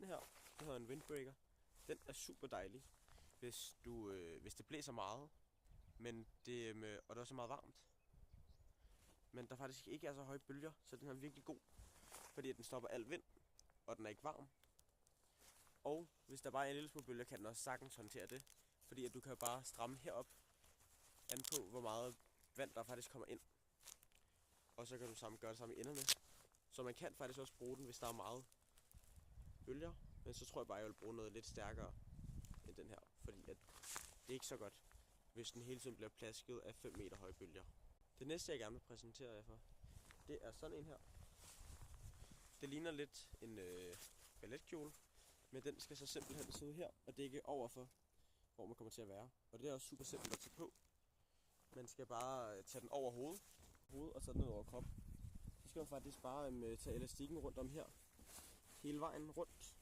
her, det hedder en windbreaker. Den er super dejlig, hvis det blæser meget, og det er også meget varmt. Men der faktisk ikke er så høje bølger, så den er virkelig god, fordi den stopper al vind, og den er ikke varm. Og hvis der bare er en lille smule bølger, kan den også sagtens håndtere det, fordi at du kan bare stramme herop an på, hvor meget vand der faktisk kommer ind. Og så kan du gøre det samme i enderne. Så man kan faktisk også bruge den, hvis der er meget bølger. Men så tror jeg bare, at jeg vil bruge noget lidt stærkere end den her. Fordi at det er ikke så godt, hvis den hele tiden bliver plasket af 5 meter høje bølger. Det næste, jeg gerne vil præsentere jer for, det er sådan en her. Det ligner lidt en balletkjole, men den skal så simpelthen sidde her og dække overfor, hvor man kommer til at være. Og det er også super simpelt at tage på. Man skal bare tage den over hovedet og så den ned over kroppen. Så skal man faktisk bare tage elastikken rundt om her, hele vejen rundt.